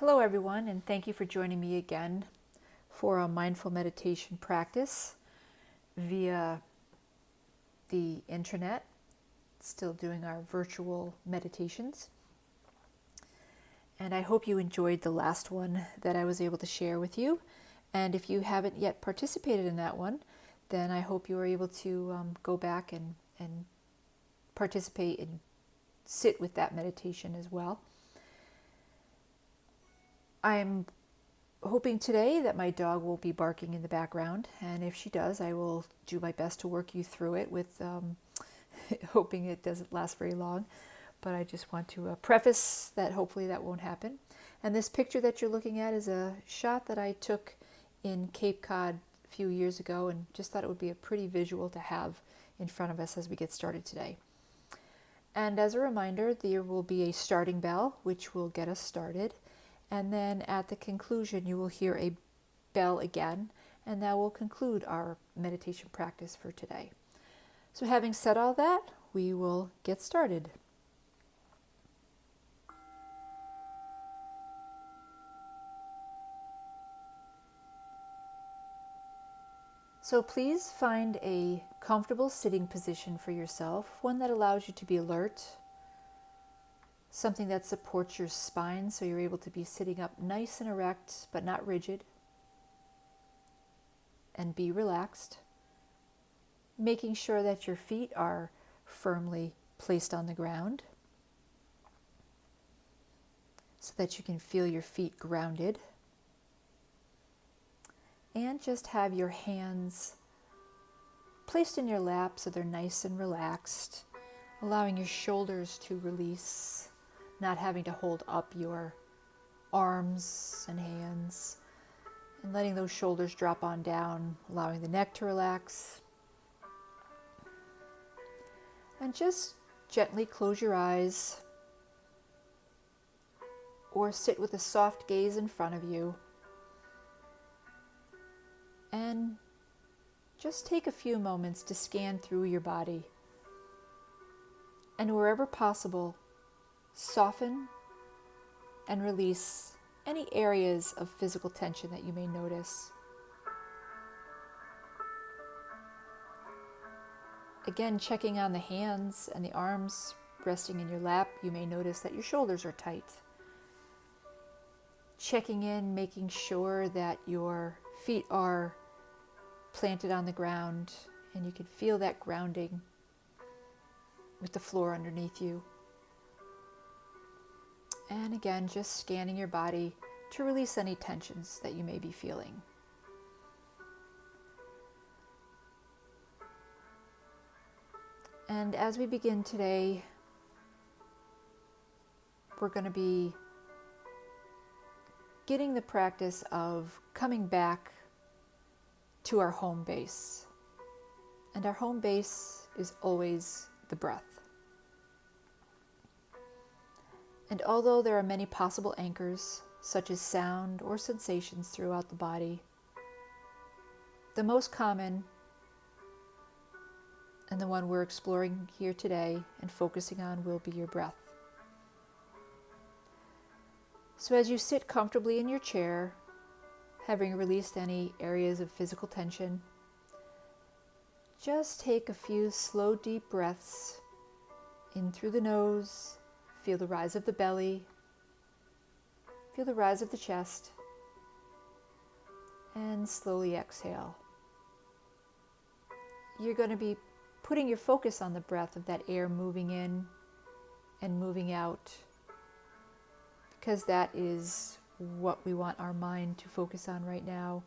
Hello, everyone, and thank you for joining me again for a mindful meditation practice via the intranet. Still doing our virtual meditations. And I hope you enjoyed the last one that I was able to share with you. And if you haven't yet participated in that one, then I hope you are able to go back and participate and sit with that meditation as well. I'm hoping today that my dog will be barking in the background, and if she does, I will do my best to work you through it with hoping it doesn't last very long. But I just want to preface that hopefully that won't happen. And this picture that you're looking at is a shot that I took in Cape Cod a few years ago, and just thought it would be a pretty visual to have in front of us as we get started today. And as a reminder, there will be a starting bell, which will get us started. And then at the conclusion, you will hear a bell again, and that will conclude our meditation practice for today. So having said all that, we will get started. So please find a comfortable sitting position for yourself, one that allows you to be alert, something that supports your spine so you're able to be sitting up nice and erect but not rigid, and be relaxed, making sure that your feet are firmly placed on the ground so that you can feel your feet grounded, and just have your hands placed in your lap so they're nice and relaxed, allowing your shoulders to release, not having to hold up your arms and hands, and letting those shoulders drop on down, allowing the neck to relax. And just gently close your eyes or sit with a soft gaze in front of you, and just take a few moments to scan through your body, and wherever possible, soften and release any areas of physical tension that you may notice. Again, checking on the hands and the arms resting in your lap, you may notice that your shoulders are tight. Checking in, making sure that your feet are planted on the ground and you can feel that grounding with the floor underneath you. And again, just scanning your body to release any tensions that you may be feeling. And as we begin today, we're going to be getting the practice of coming back to our home base. And our home base is always the breath. And although there are many possible anchors, such as sound or sensations throughout the body, the most common, and the one we're exploring here today and focusing on, will be your breath. So as you sit comfortably in your chair, having released any areas of physical tension, just take a few slow, deep breaths in through the nose. Feel the rise of the belly, feel the rise of the chest, and slowly exhale. You're going to be putting your focus on the breath of that air moving in and moving out, because that is what we want our mind to focus on right now,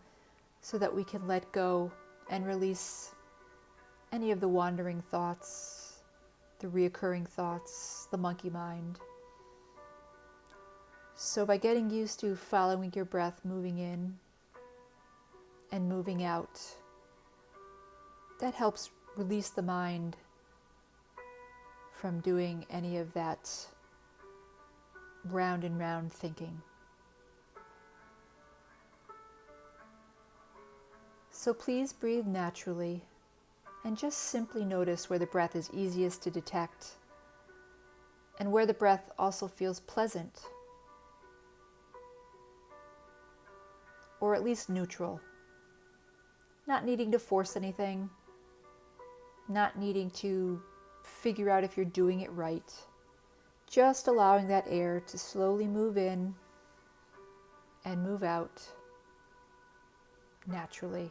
so that we can let go and release any of the wandering thoughts, the reoccurring thoughts, the monkey mind. So by getting used to following your breath moving in and moving out, that helps release the mind from doing any of that round and round thinking. So please breathe naturally and just simply notice where the breath is easiest to detect and where the breath also feels pleasant. or at least neutral. Not needing to force anything, not needing to figure out if you're doing it right. Just allowing that air to slowly move in and move out naturally.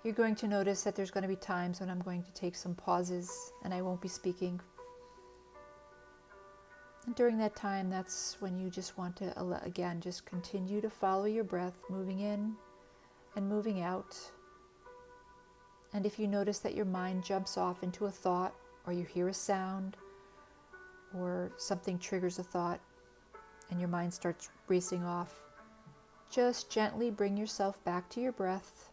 You're going to notice that there's going to be times when I'm going to take some pauses and I won't be speaking. And during that time, that's when you just want to, again, just continue to follow your breath, moving in and moving out. And if you notice that your mind jumps off into a thought, or you hear a sound, or something triggers a thought, and your mind starts racing off, just gently bring yourself back to your breath,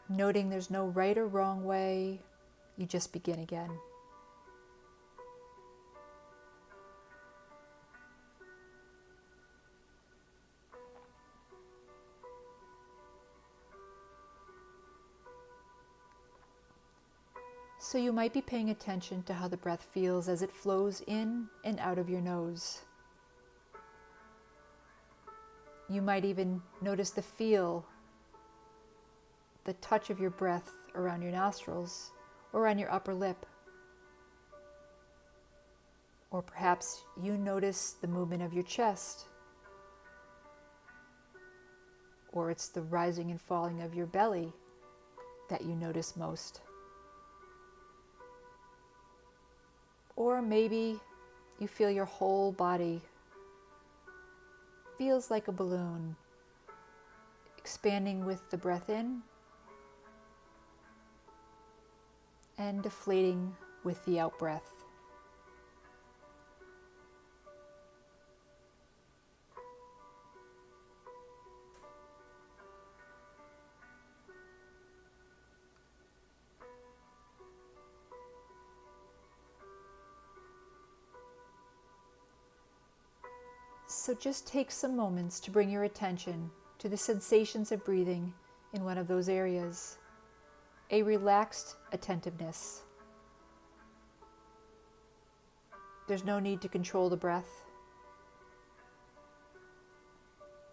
noting there's no right or wrong way. You just begin again. So you might be paying attention to how the breath feels as it flows in and out of your nose. You might even notice the feel, the touch of your breath around your nostrils or on your upper lip. Or perhaps you notice the movement of your chest. Or it's the rising and falling of your belly that you notice most. Or maybe you feel your whole body feels like a balloon, expanding with the breath in and deflating with the out breath. So just take some moments to bring your attention to the sensations of breathing in one of those areas. A relaxed attentiveness. There's no need to control the breath.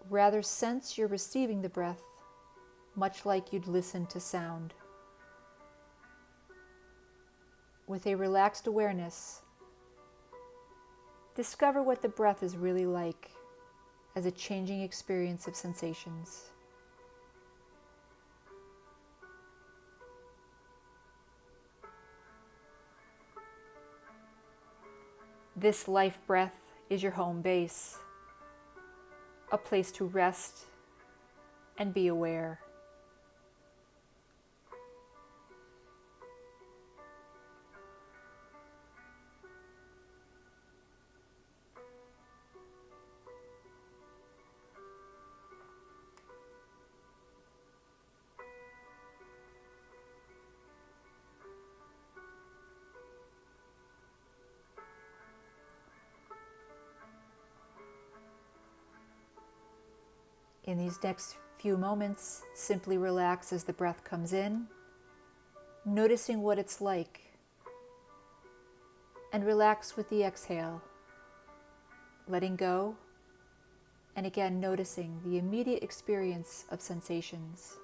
Rather, sense you're receiving the breath, much like you'd listen to sound. With a relaxed awareness, discover what the breath is really like as a changing experience of sensations. This life breath is your home base, a place to rest and be aware. In these next few moments, simply relax as the breath comes in, noticing what it's like, and relax with the exhale, letting go, and again noticing the immediate experience of sensations.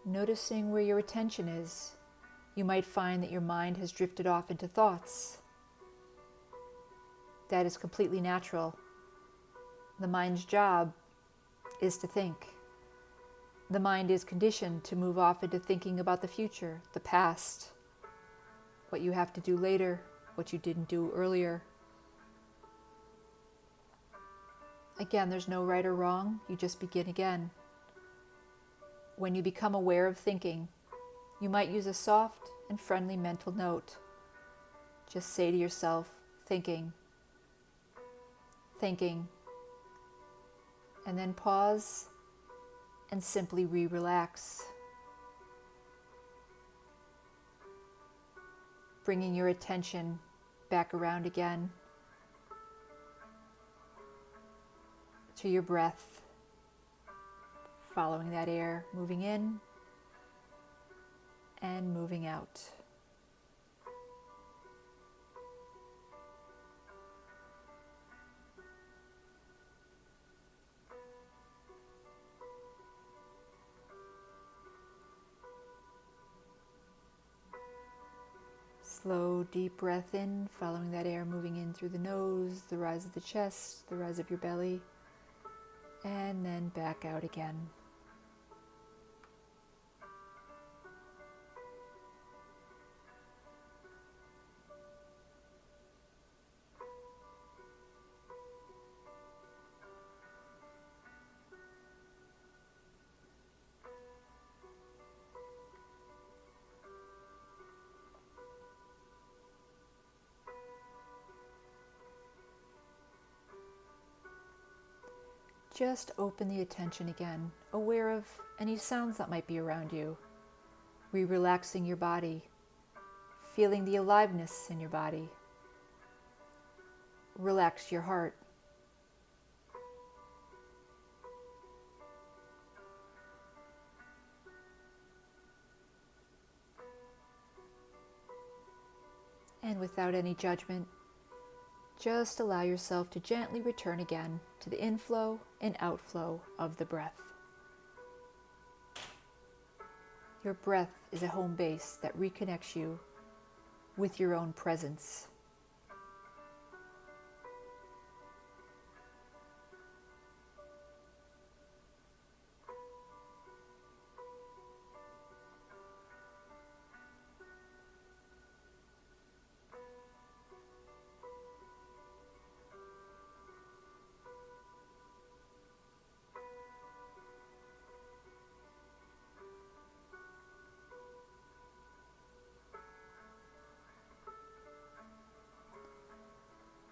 Noticing where your attention is, you might find that your mind has drifted off into thoughts. That is completely natural. The mind's job is to think. The mind is conditioned to move off into thinking about the future, the past, what you have to do later, what you didn't do earlier. Again, there's no right or wrong, you just begin again. When you become aware of thinking, you might use a soft and friendly mental note. Just say to yourself, thinking, thinking, and then pause and simply relax, bringing your attention back around again to your breath, following that air moving in and moving out. Slow, deep breath in, following that air moving in through the nose, the rise of the chest, the rise of your belly, and then back out again. Just open the attention again, aware of any sounds that might be around you, relaxing your body, feeling the aliveness in your body. Relax your heart. And without any judgment, just allow yourself to gently return again to the inflow and outflow of the breath. Your breath is a home base that reconnects you with your own presence.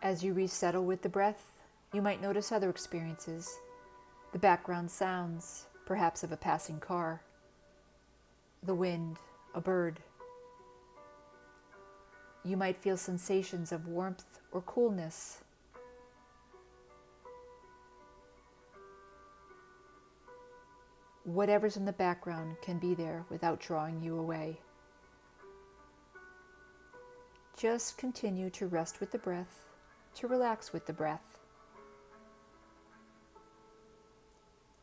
As you resettle with the breath, you might notice other experiences, the background sounds, perhaps of a passing car, the wind, a bird. You might feel sensations of warmth or coolness. Whatever's in the background can be there without drawing you away. Just continue to rest with the breath, to relax with the breath,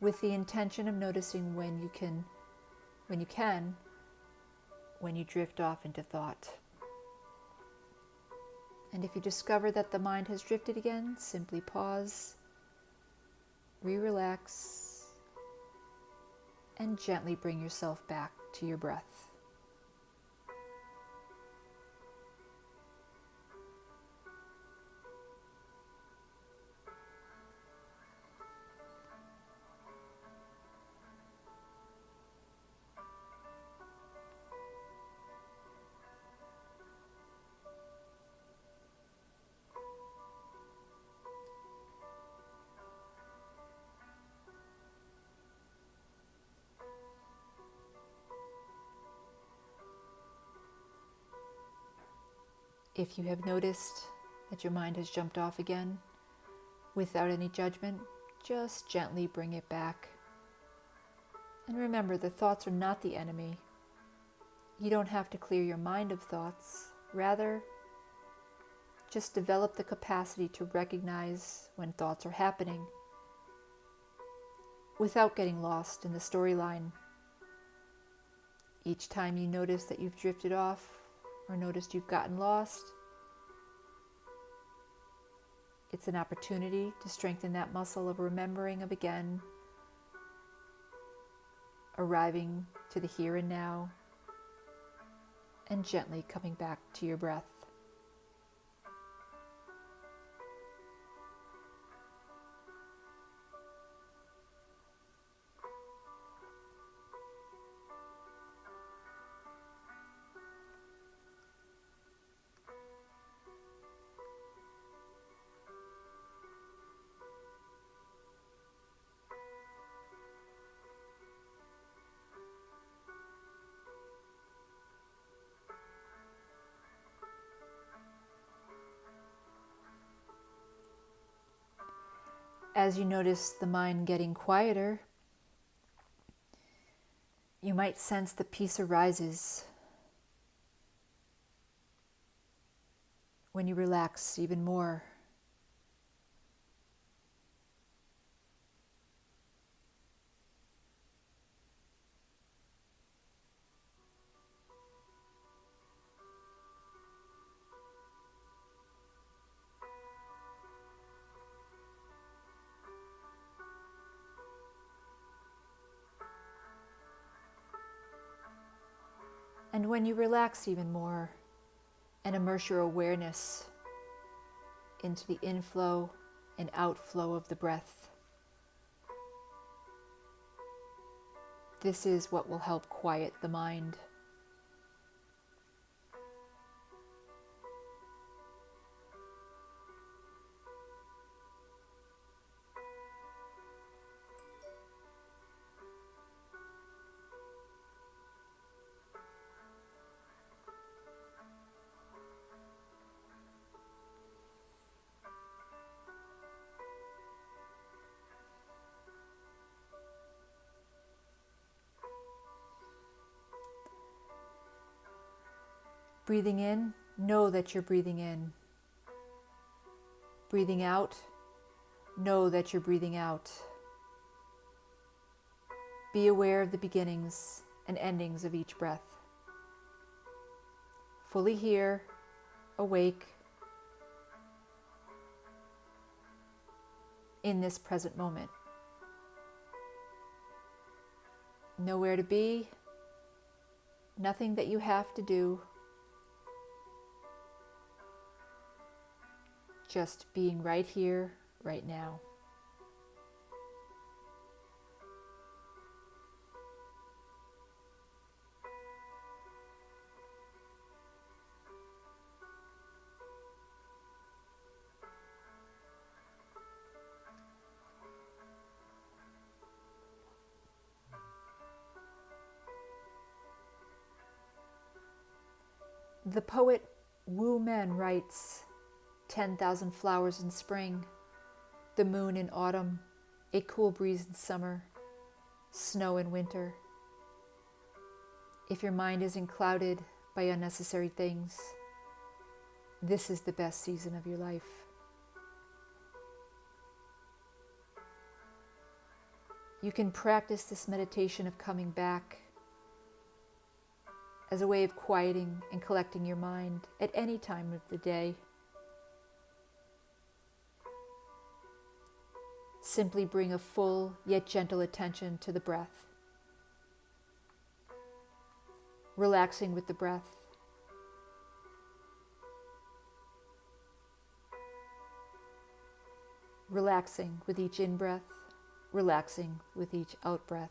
with the intention of noticing when you drift off into thought. And if you discover that the mind has drifted again, simply pause, relax, and gently bring yourself back to your breath. If you have noticed that your mind has jumped off again, without any judgment, just gently bring it back. And remember, the thoughts are not the enemy. You don't have to clear your mind of thoughts. Rather, just develop the capacity to recognize when thoughts are happening without getting lost in the storyline. Each time you notice that you've drifted off or noticed you've gotten lost, it's an opportunity to strengthen that muscle of remembering of again, arriving to the here and now, and gently coming back to your breath. As you notice the mind getting quieter, you might sense that peace arises when you relax even more. And when you relax even more and immerse your awareness into the inflow and outflow of the breath, this is what will help quiet the mind. Breathing in, know that you're breathing in. Breathing out, know that you're breathing out. Be aware of the beginnings and endings of each breath. Fully here, awake, in this present moment. Nowhere to be, nothing that you have to do. Just being right here, right now. The poet Wu Men writes, 10,000 flowers in spring, the moon in autumn, a cool breeze in summer, snow in winter. If your mind isn't clouded by unnecessary things, this is the best season of your life. You can practice this meditation of coming back as a way of quieting and collecting your mind at any time of the day. Simply bring a full yet gentle attention to the breath. Relaxing with the breath. Relaxing with each in-breath, relaxing with each out-breath.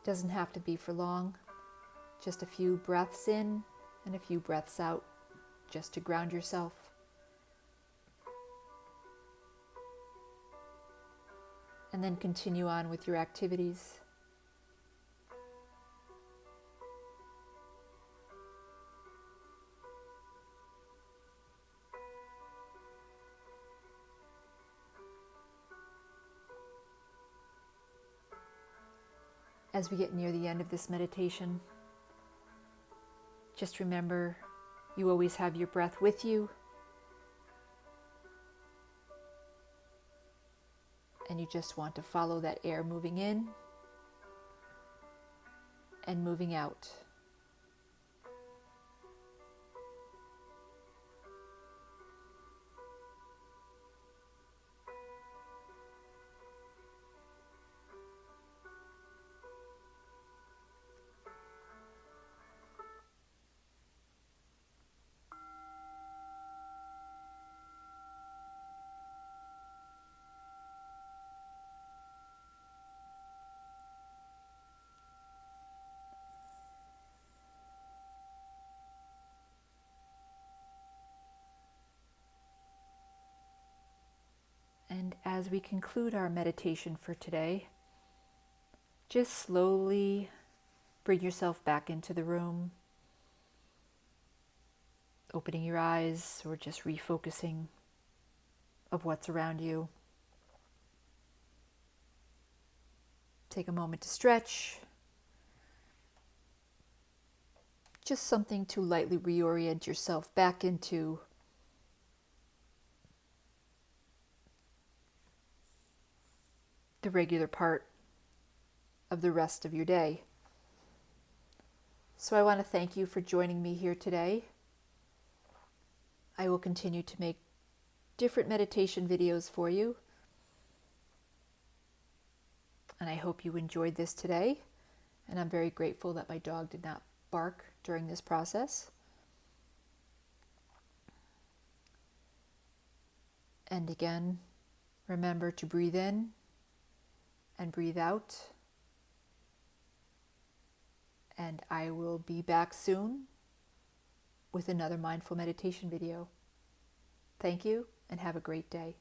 Doesn't have to be for long, just a few breaths in and a few breaths out, just to ground yourself. And then continue on with your activities. As we get near the end of this meditation, just remember you always have your breath with you, and you just want to follow that air moving in and moving out. And as we conclude our meditation for today, just slowly bring yourself back into the room. opening your eyes or just refocusing of what's around you. Take a moment to stretch. Just something to lightly reorient yourself back into the regular part of the rest of your day. So I want to thank you for joining me here today. I will continue to make different meditation videos for you. And I hope you enjoyed this today. And I'm very grateful that my dog did not bark during this process. And again, remember to breathe in and breathe out. And I will be back soon with another mindful meditation video. Thank you and have a great day.